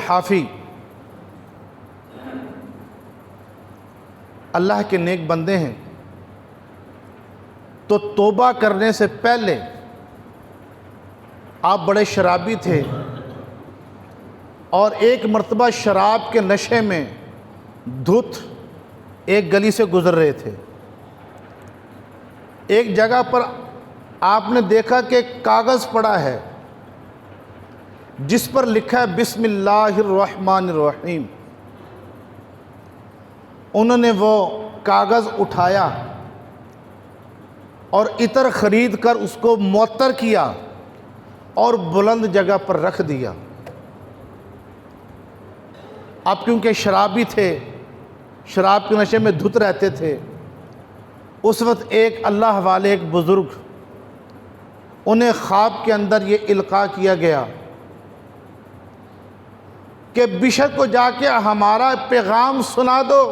حافی اللہ کے نیک بندے ہیں تو توبہ کرنے سے پہلے آپ بڑے شرابی تھے اور ایک مرتبہ شراب کے نشے میں دھت ایک گلی سے گزر رہے تھے۔ ایک جگہ پر آپ نے دیکھا کہ ایک کاغذ پڑا ہے جس پر لکھا ہے بسم اللہ الرحمن الرحیم۔ انہوں نے وہ کاغذ اٹھایا اور عطر خرید کر اس کو معطر کیا اور بلند جگہ پر رکھ دیا۔ اب کیونکہ شرابی تھے، شراب کے نشے میں دھت رہتے تھے، اس وقت ایک اللہ والے ایک بزرگ انہیں خواب کے اندر یہ القاء کیا گیا کہ بشر کو جا کے ہمارا پیغام سنا دو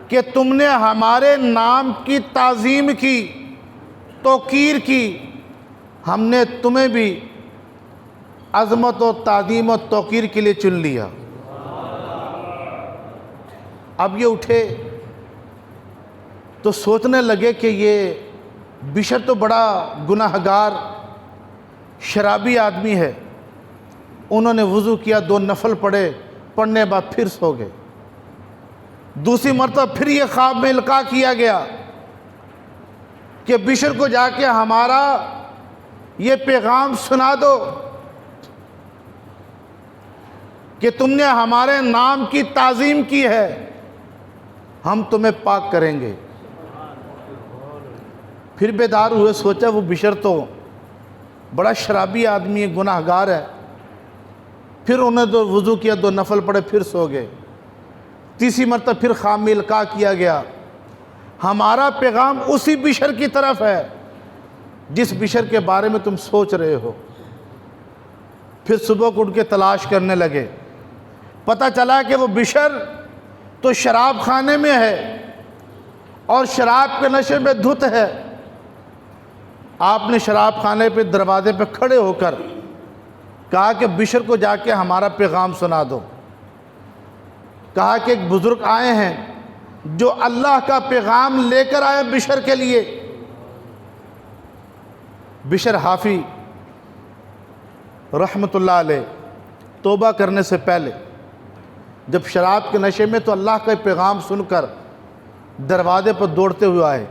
کہ تم نے ہمارے نام کی تعظیم کی، توقیر کی، ہم نے تمہیں بھی عظمت و تعظیم و توقیر کے لیے چن لیا۔ اب یہ اٹھے تو سوچنے لگے کہ یہ بشر تو بڑا گناہگار شرابی آدمی ہے۔ انہوں نے وضو کیا، 2 نفل پڑھے، پڑھنے بعد پھر سو گئے۔ دوسری مرتبہ پھر یہ خواب میں القاء کیا گیا کہ بشر کو جا کے ہمارا یہ پیغام سنا دو کہ تم نے ہمارے نام کی تعظیم کی ہے، ہم تمہیں پاک کریں گے۔ پھر بیدار ہوئے، سوچا وہ بشر تو بڑا شرابی آدمی ہے، گناہگار ہے۔ پھر انہوں نے وضو کیا، 2 نفل پڑھے، پھر سو گئے۔ تیسری مرتبہ پھر خواب میں القاء کیا گیا، ہمارا پیغام اسی بشر کی طرف ہے جس بشر کے بارے میں تم سوچ رہے ہو۔ پھر صبح کو اٹھ کے تلاش کرنے لگے، پتہ چلا کہ وہ بشر تو شراب خانے میں ہے اور شراب کے نشے میں دھت ہے۔ آپ نے شراب خانے پہ دروازے پہ کھڑے ہو کر کہا کہ بشر کو جا کے ہمارا پیغام سنا دو۔ کہا کہ ایک بزرگ آئے ہیں جو اللہ کا پیغام لے کر آئے بشر کے لیے۔ بشر حافی رحمت اللہ علیہ توبہ کرنے سے پہلے جب شراب کے نشے میں تو اللہ کا پیغام سن کر دروازے پر دوڑتے ہوئے آئے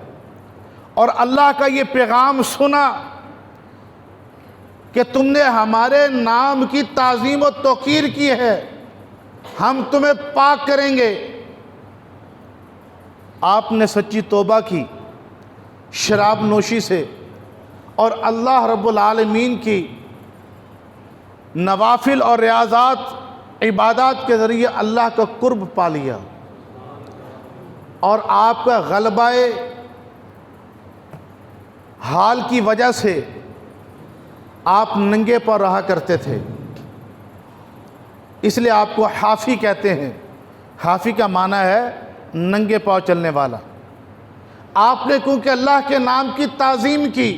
اور اللہ کا یہ پیغام سنا کہ تم نے ہمارے نام کی تعظیم و توقیر کی ہے، ہم تمہیں پاک کریں گے۔ آپ نے سچی توبہ کی شراب نوشی سے اور اللہ رب العالمین کی نوافل اور ریاضات عبادات کے ذریعے اللہ کا قرب پا لیا، اور آپ کا غلبہ حال کی وجہ سے آپ ننگے پاؤں رہا کرتے تھے، اس لیے آپ کو حافی کہتے ہیں۔ حافی کا معنی ہے ننگے پاؤں چلنے والا۔ آپ نے کیونکہ اللہ کے نام کی تعظیم کی،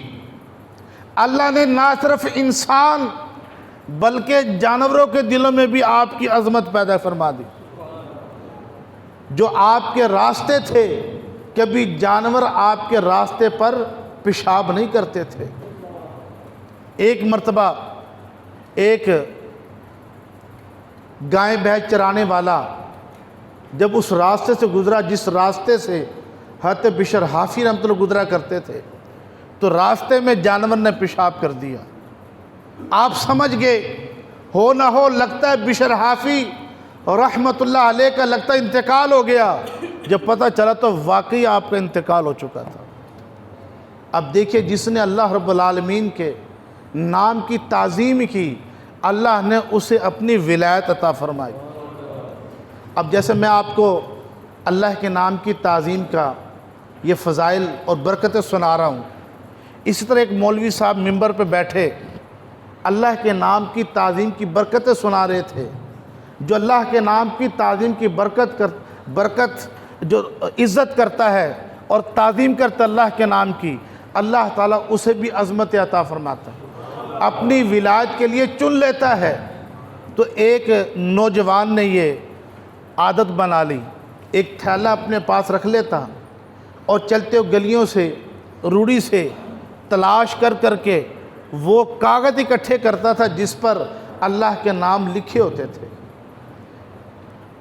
اللہ نے نہ صرف انسان بلکہ جانوروں کے دلوں میں بھی آپ کی عظمت پیدا فرما دی۔ جو آپ کے راستے تھے، کبھی جانور آپ کے راستے پر پیشاب نہیں کرتے تھے۔ ایک مرتبہ ایک گائے بھینس چرانے والا جب اس راستے سے گزرا جس راستے سے حضرت بشر حافی رحمۃ اللہ گزرا کرتے تھے، تو راستے میں جانور نے پیشاب کر دیا۔ آپ سمجھ گئے ہو نہ ہو لگتا ہے بشر حافی رحمت اللہ علیہ کا لگتا ہے انتقال ہو گیا۔ جب پتہ چلا تو واقعی آپ کا انتقال ہو چکا تھا۔ اب دیکھیے، جس نے اللہ رب العالمین کے نام کی تعظیم کی، اللہ نے اسے اپنی ولایت عطا فرمائی۔ اب جیسے میں آپ کو اللہ کے نام کی تعظیم کا یہ فضائل اور برکتیں سنا رہا ہوں، اسی طرح ایک مولوی صاحب ممبر پہ بیٹھے اللہ کے نام کی تعظیم کی برکتیں سنا رہے تھے۔ جو اللہ کے نام کی تعظیم کی برکت جو عزت کرتا ہے اور تعظیم کرتا اللہ کے نام کی، اللہ تعالیٰ اسے بھی عظمت عطا فرماتا ہے۔ اپنی ولایت کے لیے چن لیتا ہے۔ تو ایک نوجوان نے یہ عادت بنا لی، ایک تھیلا اپنے پاس رکھ لیتا اور چلتے ہوئے گلیوں سے روڑی سے تلاش کر کر کے وہ کاغذ اکٹھے کرتا تھا جس پر اللہ کے نام لکھے ہوتے تھے۔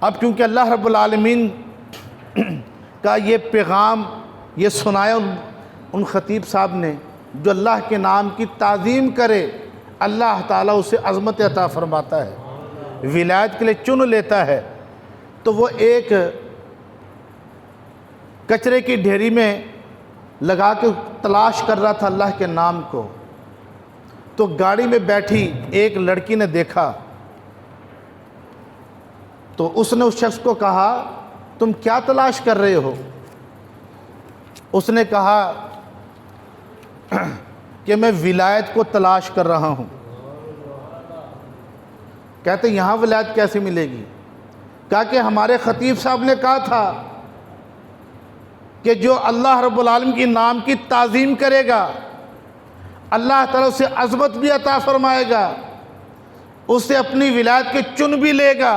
اب کیونکہ اللہ رب العالمین کا یہ پیغام یہ سنایا ان خطیب صاحب نے، جو اللہ کے نام کی تعظیم کرے اللہ تعالیٰ اسے عظمت عطا فرماتا ہے، ولایت کے لیے چن لیتا ہے۔ تو وہ ایک کچرے کی ڈھیری میں لگا کے تلاش کر رہا تھا اللہ کے نام کو، تو گاڑی میں بیٹھی ایک لڑکی نے دیکھا، تو اس نے اس شخص کو کہا تم کیا تلاش کر رہے ہو؟ اس نے کہا کہ میں ولایت کو تلاش کر رہا ہوں۔ کہتے یہاں ولایت کیسے ملے گی؟ کہا کہ ہمارے خطیب صاحب نے کہا تھا کہ جو اللہ رب العالمین کی نام کی تعظیم کرے گا اللہ تعالیٰ اسے عظمت بھی عطا فرمائے گا، اسے اپنی ولایت کے چن بھی لے گا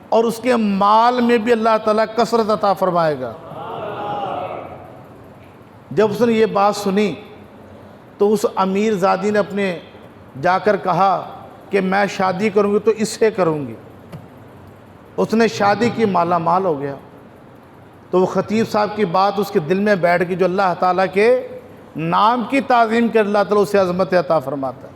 اور اس کے مال میں بھی اللہ تعالیٰ کثرت عطا فرمائے گا۔ جب اس نے یہ بات سنی تو اس امیر زادی نے اپنے جا کر کہا کہ میں شادی کروں گی تو اس سے کروں گی۔ اس نے شادی کی، مالا مال ہو گیا۔ تو وہ خطیب صاحب کی بات اس کے دل میں بیٹھ گئی، جو اللہ تعالیٰ کے نام کی تعظیم کر اللہ تعالیٰ اسے عظمت عطا فرماتا ہے۔